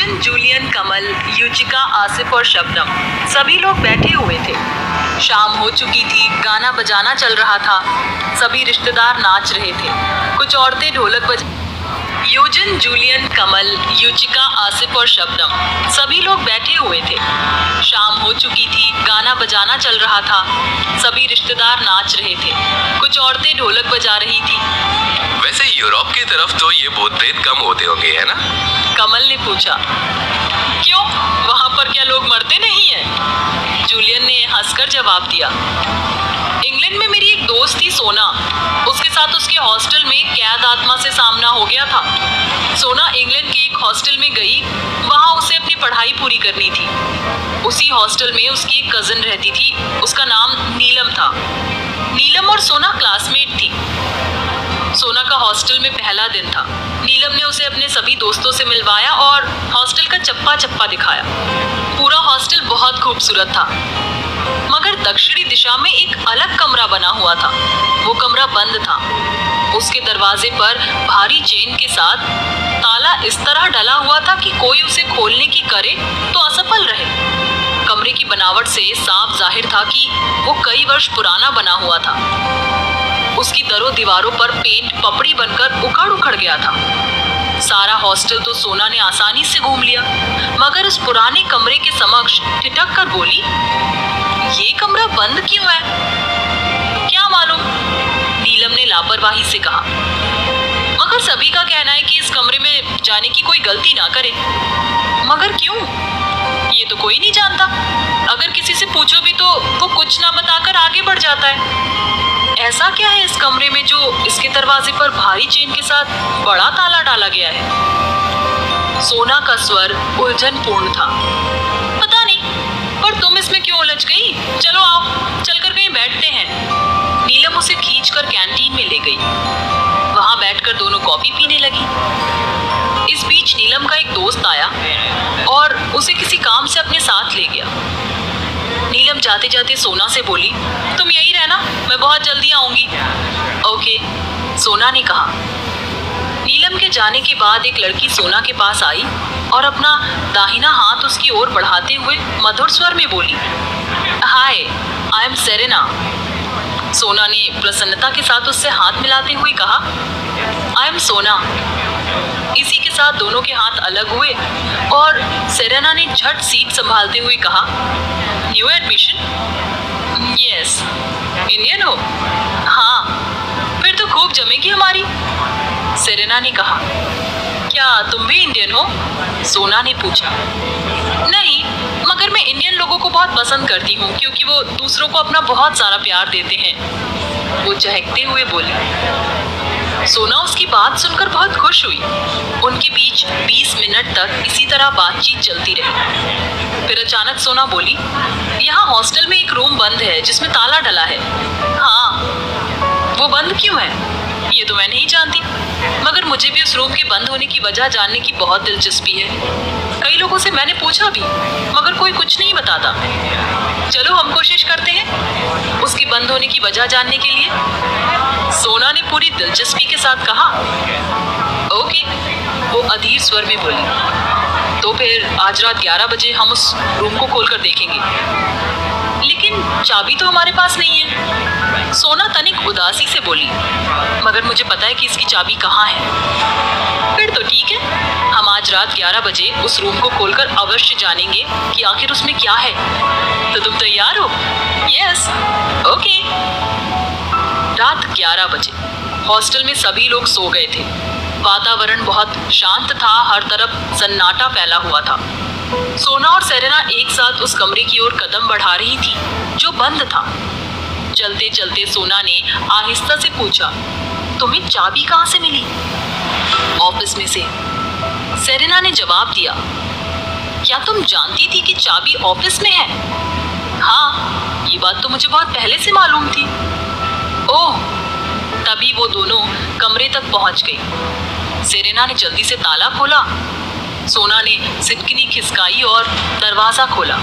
Eugene, Julian, कमल, युचिका, आसिफ और शबनम सभी लोग बैठे हुए थे। शाम हो चुकी थी, गाना बजाना चल रहा था, सभी रिश्तेदार नाच रहे थे, कुछ औरतें ढोलक बजा। यूजिन, जूलियन, कमल, युचिका, आसिफ और शबनम सभी लोग बैठे हुए थे। शाम हो चुकी थी, गाना बजाना चल रहा था, सभी रिश्तेदार नाच रहे थे, कुछ औरतें ढोलक बजा रही थी। वैसे यूरोप की तरफ तो ये भूत प्रेत कम होते होंगे, है ना? कमल ने पूछा। क्यों, वहाँ पर क्या लोग मरते नहीं हैं? जूलियन ने हंसकर जवाब दिया। इंग्लैंड में मेरी एक दोस्त थी सोना, उसके साथ उसके हॉस्टल में कैद आत्मा से सामना हो गया था। सोना इंग्लैंड के एक हॉस्टल में गई, वहाँ उसे अपनी पढ़ाई पूरी करनी थी। उसी हॉस्टल में उसकी एक कजिन रहती थी, उसका नाम नीलम था। नीलम और सोना क्लासमेट थी। सोना का हॉस्टल में पहला दिन था। नीलम ने उसे अपने सभी दोस्तों से मिलवाया और हॉस्टल का चप्पा चप्पा दिखाया। पूरा हॉस्टल बहुत खूबसूरत था, मगर दक्षिणी दिशा में एक अलग कमरा बना हुआ था। वो कमरा बंद था। उसके दरवाजे पर भारी चेन के साथ ताला इस तरह डला हुआ था कि कोई उसे खोलने की करे तो असफल रहे। कमरे की बनावट से साफ जाहिर था कि वो कई वर्ष पुराना बना हुआ था। उसकी दरों दीवारों पर पेंट पपड़ी बनकर उखड़ उखड़ गया था। सारा हॉस्टल तो सोना ने आसानी से घूम लिया, मगर उस पुराने कमरे के समक्ष ठिठक कर बोली, ये कमरा बंद क्यों है? क्या मालूम, नीलम ने लापरवाही से कहा। मगर सभी का कहना है कि इस कमरे में जाने की कोई गलती ना करे। मगर क्यों, ये तो कोई नहीं जानता। अगर किसी से पूछो भी तो वो कुछ ना बताकर आगे बढ़ जाता है। ऐसा क्या है इस कमरे में जो इसके दरवाजे पर भारी चेन के साथ बड़ा ताला डाला गया है? सोना का स्वर उलझनपूर्ण था। पता नहीं, पर तुम इसमें क्यों उलझ गई? चलो आओ, चलकर कहीं बैठते हैं। नीलम उसे खींचकर कैंटीन में ले गई। वहां बैठकर दोनों कॉफी पीने लगी। इस बीच नीलम का एक दोस्त आया और उसे किसी काम से अपने साथ ले गया। नीलम जाते जाते सोना से बोली, तुम यही रहना, मैं बहुत जल्दी आऊंगी। ओके, सोना ने कहा। नीलम के जाने के बाद एक लड़की सोना के पास आई और अपना दाहिना हाथ उसकी ओर बढ़ाते हुए मधुर स्वर में बोली, हाय, आई एम सेरेना। सोना ने प्रसन्नता के साथ उससे हाथ मिलाते हुए कहा, आई एम सोना। इसी के साथ दोनों के हाथ अलग हुए और सेरेना ने झट सीट संभालते हुए कहा, न्यू एडमिशन? यस। इंडियन हो? हाँ। फिर तो खूब जमेगी हमारी, सेरेना ने कहा। क्या तुम भी इंडियन हो? सोना ने पूछा। नहीं, मगर मैं इंडियन लोगों को बहुत पसंद करती हूँ क्योंकि वो दूसरों को अपना बहुत सारा प्यार देते हैं, वो चहकते हुए बोली। सोना उसकी बात सुनकर बहुत खुश हुई। उनके बीच 20 मिनट तक इसी तरह बातचीत चलती रही। फिर अचानक सोना बोली, यहाँ हॉस्टल में एक रूम बंद है जिसमें ताला डला है। हाँ, वो बंद क्यों है ये तो मैं नहीं जानती, मगर मुझे भी उस रूम के बंद होने की वजह जानने की बहुत दिलचस्पी है। कई लोगों से मैंने पूछा भी, मगर कोई कुछ नहीं बताता। चलो हम कोशिश करते हैं उसकी बंद होने की वजह जानने के लिए, सोना ने पूरी दिलचस्पी के साथ कहा। ओके, वो अधीर स्वर में बोली। तो फिर आज रात 11 बजे हम उस रूम को खोलकर देखेंगे। लेकिन चाबी तो हमारे पास नहीं है, सोना तनिक उदासी से बोली। मगर मुझे पता है कि इसकी चाबी कहाँ है। फिर तो ठीक है, हम आज रात 11 बजे उस रूम को खोलकर अवश्य जानेंगे कि आखिर उसमें क्या है। तो तुम तैयार हो? यस। ओके। रात 11 बजे हॉस्टल में सभी लोग सो गए थे। वातावरण बहुत शांत था, हर तरफ सन्नाटा फैला हुआ था। सोना और सेरेना एक साथ उस कमरे की ओर कदम बढ़ा रही थी जो बंद था। चलते चलते सोना ने आहिस्ता से पूछा, तुम्हें चाबी कहाँ से मिली? ऑफिस में से, सेरेना ने जवाब दिया। क्या तुम जानती थी कि चाबी ऑफिस में है? हाँ, ये बात तो मुझे बहुत पहले से मालूम थी। ओह, तभी वो दोनों कमरे तक पहुंच गई। सेरेना ने जल्दी से ताला खोला, सोना ने सिटकनी खिसकाई और दरवाजा खोला।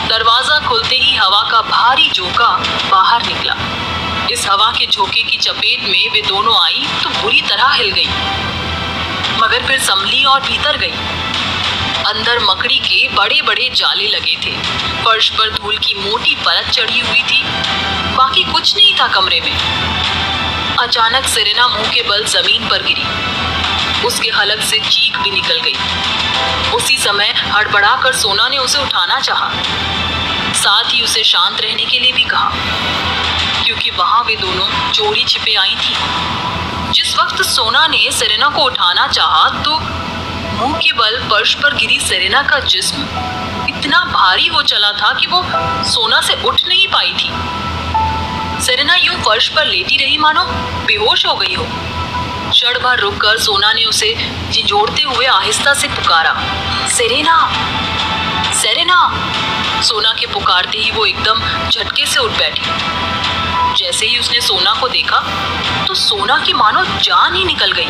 दरवाजा खुलते ही हवा का भारी झोंका बाहर निकला। इस हवा के झोंके की चपेट में वे दोनों आई तो बुरी तरह हिल गई, मगर फिर संभली और भीतर गई। अंदर मकड़ी के बड़े बड़े जाले लगे थे। फर्श पर धूल की मोटी परत चढ़ी हुई थी। बाकी कुछ नहीं था कमरे में। अचानक सेरेना मुंह के बल जमीन पर गिरी। उसके हलक से चीख भी निकल गई। उसी समय हड़बड़ाकर सोना ने उसे उठाना चाहा, साथ ही उसे शांत रहने के लिए भी कहा, क्योंकि वहां वे दोनों चोरी छिपे आई थी। जिस वक्त सोना ने सेरेना को उठाना चाहा तो मुंह के बल फर्श पर गिरी सेरेना का जिस्म इतना भारी हो चला था कि वो सोना से उठ नहीं पाई थी। सेरेना यूं फर्श पर लेटी रही मानो बेहोश हो गई हो। क्षण भर रुककर सोना ने उसे झिंझोड़ते हुए आहिस्ता से पुकारा, सेरेना, सेरेना। सोना के पुकारते ही वो एकदम झटके से उठ बैठी। जैसे ही उसने सोना को देखा तो सोना की मानो जान ही निकल गई।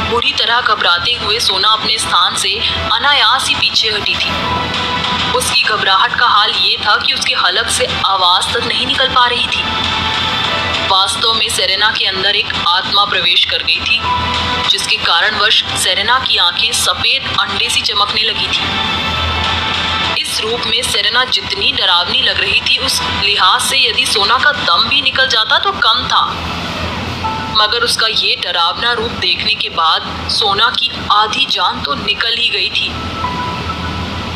बुरी तरह घबराते हुए सोना अपने स्थान से अनायास ही पीछे हटी थी। उसकी घबराहट का हाल ये था कि उसके हलक से आवाज तक नहीं निकल पा रही थी। वास्तव में सेरेना के अंदर एक आत्मा प्रवेश कर गई थी, जिसके कारणवश सेरेना की आंखें सफेद अंडे सी चमकने लगी थी। इस रूप में सेरेना जितनी डरावनी लग रही थी, उस लिहाज से यदि सोना का दम भी निकल जाता तो कम था। मगर उसका ये डरावना रूप देखने के बाद सोना की आधी जान तो निकल ही गई थी।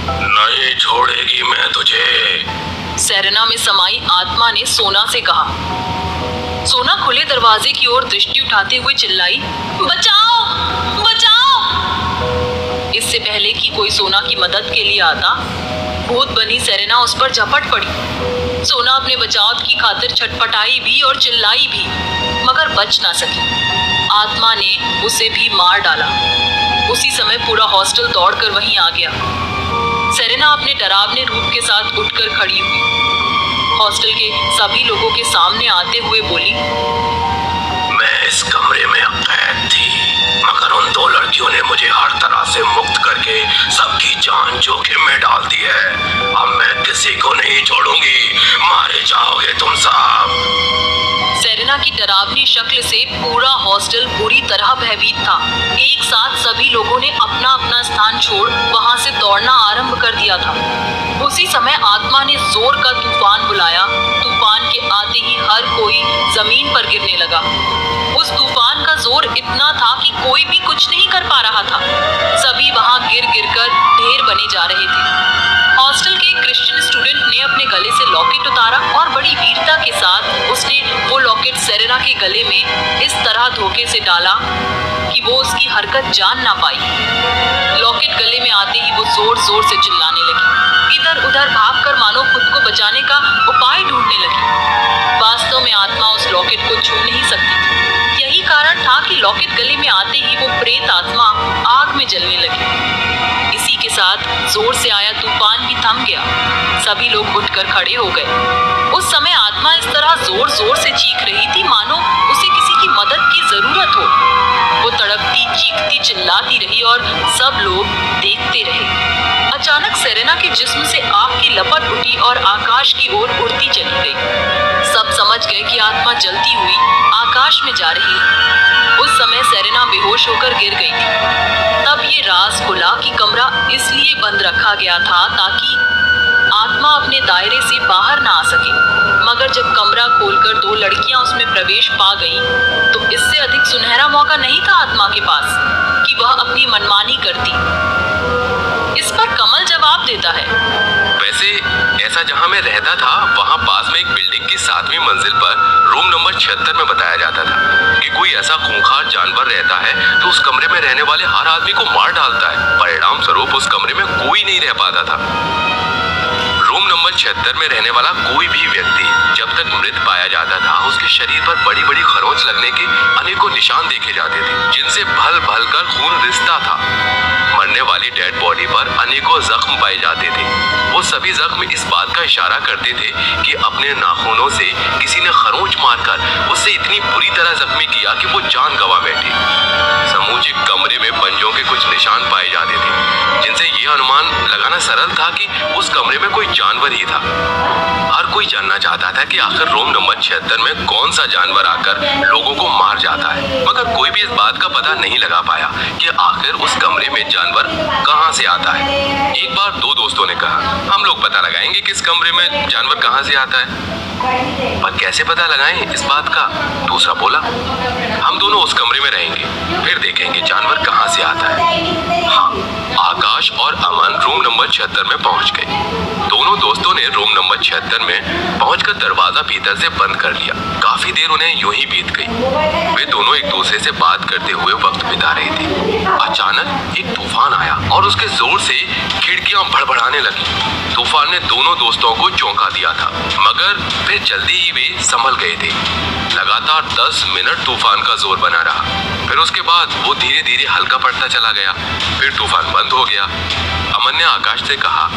नहीं छोड़ेगी मैं तुझे, सेरेना में समाई आत्मा ने सोना से कहा। सोना खुले दरवाजे की ओर दृष्टि उठाते हुए चिल्लाई, बचाओ, बचाओ। इससे पहले कि कोई सोना की मदद के लिए आता, भूत बनी सेरेना उस पर झपट पड़ी। सोना अपने बचाव की खातिर छटपटाई भी और चिल्लाई भी, मगर बच ना सकी। आत्मा ने उसे भी मार डाला। उसी समय पूरा हॉस्टल दौड़कर वहीं आ गया। सेरेना अपने डरावने रूप के साथ उठकर खड़ी हुई। हॉस्टल के सभी लोगों के सामने आते हुए बोली, मैं इस कमरे में कैद थी, मगर उन दो लड़कियों ने मुझे हर तरह से मुक्त करके सबकी जान जोखिम में डाल दी है। अब मैं किसी को नहीं छोड़ूंगी, मारे जाओगे तुम सब। सेरेना की डरावनी शक्ल से पूरा हॉस्टल बुरी तरह भयभीत था। एक साथ सभी लोगों ने अपना अपना स्थान छोड़ वहां से दौड़ना आरंभ कर दिया था। उसी समय आत्मा ने जोर का तूफान बुलाया। तूफान के आते ही हर कोई जमीन पर गिरने लगा। उस तूफान का जोर इतना था कि कोई भी कुछ नहीं कर पा रहा था। सभी वहां गिर गिरकर ढेर बने जा रहे थे। हॉस्टल के एक क्रिश्चियन स्टूडेंट ने अपने गले से लॉकेट उतारा और बड़ी वीरता के साथ उसने वो लॉकेट सेरेना के गले में इस तरह धोखे से डाला कि वो उसकी हरकत जान ना पाई। लॉकेट गले में आते ही वो जोर जोर से चिल्लाने लगी। इधर उधर भागकर मानो खुद को बचाने का उपाय ढूंढने लगी। वास्तव में आत्मा उस लॉकेट को छू नहीं सकती थी। यही कारण था कि लॉकेट गले में आते ही वो प्रेत आत्मा आग में जलने लगी। इसी के साथ जोर से आया तूफान भी थम गया। सभी लोग उठकर खड़े हो गए। उस समय आत्मा इस तरह जोर जोर से चीख रही थी मानो उसे किसी की मदद की जरूरत हो। वो तड़पती, चीखती, चिल्लाती रही और सब लोग देखते रहे। अचानक सेरेना के जिस्म से आग की लपट उठी और आकाश की ओर उड़ती चली गई। सब समझ गए कि आत्मा जलती हुई आकाश में जा रही है। उस समय सेरेना बेहोश होकर गिर गई थी। तब ये राज खुला कि कमरा इसलिए बंद रखा गया था ताकि आत्मा अपने दायरे से बाहर ना आ सके। मगर जब कमरा खोलकर दो लड़कियां उसमें प्रवेश पा गईं, तो इससे अधिक सुनहरा मौका नहीं था आत्मा के पास कि वह अपनी मनमानी करती। इस पर कमल जवाब देता है, वैसे ऐसा जहां मैं रहता था वहां पास में एक बिल्डिंग की 7वीं मंजिल पर रूम नंबर 76 में बताया जाता था कि कोई ऐसा खूंखार जानवर रहता है तो उस कमरे में रहने वाले हर आदमी को मार डालता है। परिणाम स्वरूप उस कमरे में कोई नहीं रह पाता था। रूम नंबर 76 में रहने वाला कोई भी व्यक्ति जब तक मृत पाया जाता था, उसके शरीर पर बड़ी बड़ी खरोंच लगने के अनेकों निशान देखे जाते थे, जिनसे भल भल कर खून रिसता था। मरने वाली डेड बॉडी पर अनेकों जख्म पाए जाते थे। वो सभी जख्म इस बात का इशारा करते थे कि अपने नाखूनों से किसी ने खरोंच मारकर उसे इतनी बुरी तरह जख्मी किया कि वो जान गंवा बैठी। समूचे कमरे में पंजों के कुछ निशान पाए जाते थे, जिनसे यह अनुमान लगाना सरल था कि उस कमरे में कोई जानवर ही था। हर कोई जानना चाहता था कि आखिर रूम नंबर 76 में कौन सा जानवर आकर लोगों को मार जाता है, मगर कोई भी इस बात का पता नहीं लगा पाया कि आखिर उस कमरे में जानवर कहां से आता है। एक बार दो दोस्तों ने कहा, हम लोग पता लगाएंगे कि इस कमरे में जानवर कहाँ से आता है। पर कैसे पता लगाएं इस बात का? दूसरा बोला, हम दोनों उस कमरे में रहेंगे, फिर देखेंगे जानवर कहाँ से आता है। हाँ, आकाश और अमन रूम नंबर 76 में पहुंच गए। दोनों दोस्तों ने रूम नंबर 76 में पहुंचकर दरवाजा भीतर से बंद कर लिया। काफी देर उन्हें यूं ही बीत गई। वे दोनों एक दूसरे से बात करते हुए वक्त बिता रहे थे। अचानक एक तूफान आया और उसके जोर से खिड़कियां भड़बड़ाने लगी। तूफान ने दोनों दोस्तों को चौंका दिया था, मगर फिर जल्दी ही वे संभल गए थे। लगातार 10 मिनट तूफान का जोर बना रहा। फिर उसके बाद वो धीरे धीरे हल्का पड़ता चला गया। फिर तूफान बंद हो गया। अमन ने आकाश से कहा,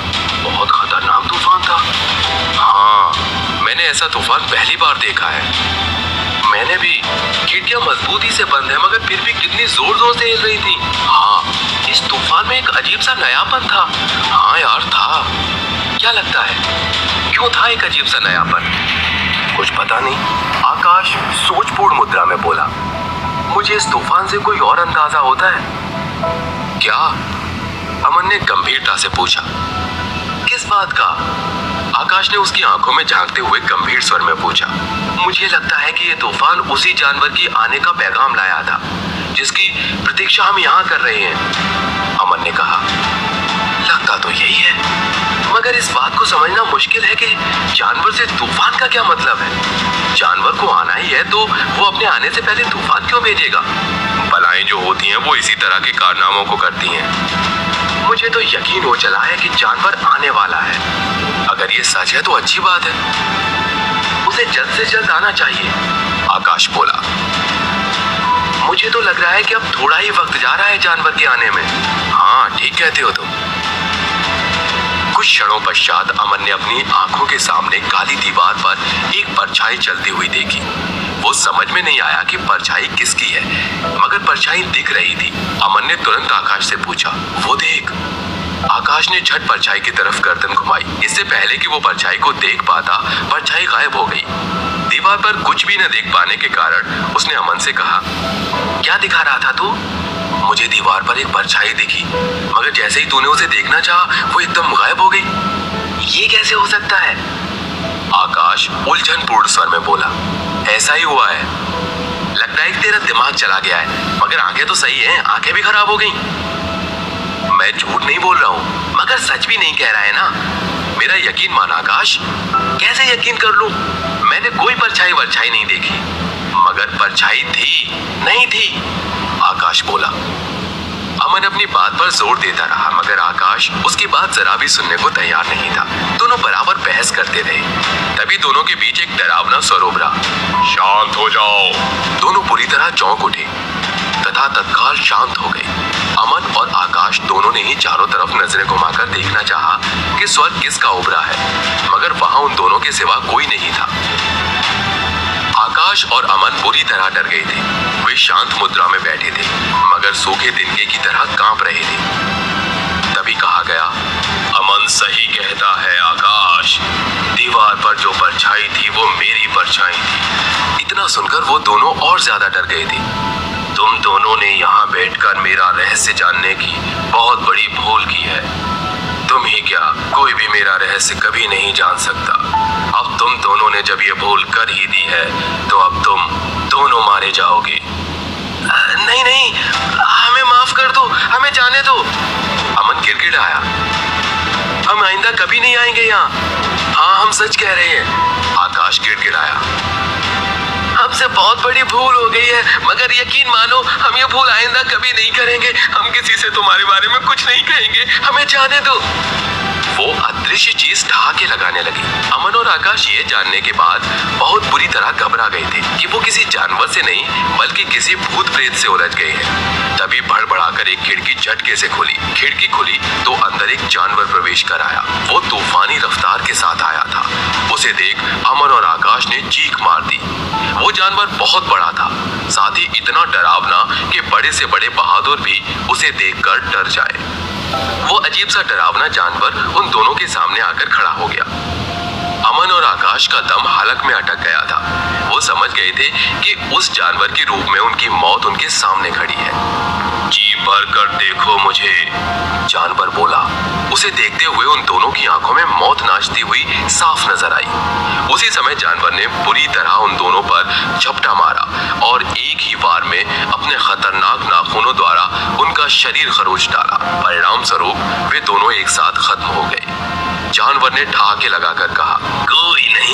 बहुत खतरनाक तूफान था। हाँ, मैंने ऐसा तूफान पहली बार देखा है। मैंने भी। खिड़कियां मजबूती से बंद है, मगर फिर भी कितनी जोर जोर से हिल रही थी। हाँ, इस तूफान में एक अजीब सा नयापन था। हाँ यार, था। क्या लगता है, क्यों था एक अजीब सा नयापन? कुछ पता नहीं, आकाश सोचपूर्ण मुद्रा में बोला। मुझे इस तूफान से कोई और अंदाजा होता है क्या? अमन ने गंभीरता से पूछा। किस बात का? आकाश ने उसकी आंखों में झांकते हुए गंभीर स्वर में पूछा। मुझे लगता है कि ये तूफान उसी जानवर की आने का पैगाम लाया था, जिसकी प्रतीक्षा हम यहाँ कर रहे हैं। अमन ने कहा, लगता तो यही है, मगर इस बात को समझना मुश्किल है कि जानवर से तूफान का क्या मतलब है। जानवर को आना ही है तो वो अपने आने से पहले तूफान क्यों भेजेगा? बलाएं जो होती हैं वो इसी तरह के कारनामों को करती हैं। मुझे तो यकीन हो चला है कि जानवर आने वाला है। अगर ये सच है तो अच्छी बात है, उसे जल्द से जल्द आना चाहिए। आकाश बोला, मुझे तो लग रहा है कि अब थोड़ा ही वक्त जा रहा है जानवर के आने में। हाँ, ठीक कहते हो तुम। कुछ क्षणों पश्चात अमन ने अपनी आंखों के सामने काली दीवार पर एक परछाई चलती हुई देखी। वो समझ में नहीं आया कि परछाई किसकी है, मगर परछाई दिख रही थी। अमन ने तुरंत आकाश से पूछा, वो देख। आकाश ने झट परछाई की तरफ गर्दन घुमाई। इससे पहले कि वो परछाई को देख पाता, परछाई गायब हो गई। दीवार पर कुछ भी न देख पाने के कारण उसने अमन से कहा, क्या दिखा रहा था तू? मुझे दीवार पर एक परछाई दिखी, मगर जैसे ही तूने उसे देखना चाहा वो एकदम गायब हो गई। ये कैसे हो सकता है? आकाश उलझनपूर्ण स्वर में बोला, ऐसा ही हुआ है। लगता है कि तेरा दिमाग चला गया है, मगर आंखें तो सही हैं, आंखें भी खराब हो गई। मैं झूठ नहीं बोल रहा हूँ, मगर सच भी नहीं कह रहा है ना। मेरा यकीन मान आकाश। कैसे यकीन कर लूं? मैंने कोई परछाई वरछाई नहीं देखी। मगर परछाई थी, नहीं थी, आकाश बोला। अमन अपनी बात पर जोर देता रहा, मगर आकाश उसकी बात जरा भी सुनने को तैयार नहीं था। दोनों बराबर बहस करते रहे। तभी दोनों के बीच एक डरावना स्वर उभरा, शांत हो जाओ। दोनों पूरी तरह चौंक उठे तथा तत्काल शांत हो गए। अमन और आकाश दोनों ने ही चारों तरफ नजरें घुमाकर देखना चाहा कि स्वर किसका उभरा है, मगर वहां उन दोनों के सिवा कोई नहीं था। आकाश और अमन बुरी तरह डर गए थे। वे शांत मुद्रा में बैठे थे, मगर सूखे तिनके की तरह कांप रहे थे। तभी कहा गया, अमन सही कहता है आकाश। दीवार पर जो परछाई थी वो मेरी परछाई थी। इतना सुनकर वो दोनों और ज्यादा डर गए थे। तुम दोनों ने यहाँ बैठकर मेरा रहस्य जानने की बहुत बड़ी भूल की है। तुम ही क्या, कोई भी मेरा रहस्य कभी नहीं जान सकता। अब तुम दोनों ने जब ये भूल कर ही दी है, तो अब तुम दोनों मारे जाओगे। नहीं नहीं, हमें माफ कर दो, हमें जाने दो। अमन गिड़गिड़ाया, हम आइंदा कभी नहीं आएंगे यहाँ। हाँ, हम सच कह रहे हैं। आकाश गिड़गिड़ाया, हमसे बहुत बड़ी भूल हो गई है, मगर यकीन मानो हम ये भूल आइंदा कभी नहीं करेंगे। हम किसी से तुम्हारे बारे में कुछ नहीं कहेंगे, हमें जाने दो। वो अदृश्य चीज ठहाके लगाने लगी। अमन और आकाश ये जानने के बाद बहुत बुरी तरह घबरा गए थे कि वो किसी जानवर से नहीं बल्कि किसी भूत प्रेत से उलझ गए हैं। तभी भड़बड़ाकर एक खिड़की झटके से खुली। खिड़की खुली तो अंदर एक जानवर प्रवेश कर आया। वो तूफानी रफ्तार के साथ आया था। उसे देख अमन और आकाश ने चीख मार दी। वो जानवर बहुत बड़ा था, साथ ही इतना डरावना कि बड़े से बड़े बहादुर भी उसे देखकर डर जाए। वो अजीब सा डरावना जानवर उन दोनों के सामने आकर खड़ा हो गया। अमन और आकाश का दम हलक में अटक गया था। वो समझ गए थे कि उस जानवर के रूप में उनकी मौत उनके सामने खड़ी है। जी भर कर देखो मुझे, जानवर बोला। उसे देखते हुए उन दोनों की आंखों में मौत नाचती हुई साफ नजर आई। उसी समय जानवर ने बुरी तरह उन दोनों पर झपटा मारा और एक ही वार में अपने खतरनाक नाखूनों द्वारा उनका शरीर खरोच डाला। परिणाम स्वरूप वे दोनों एक साथ खत्म हो गए। जानवर ने ठहाके लगाकर कहा, कोई नहीं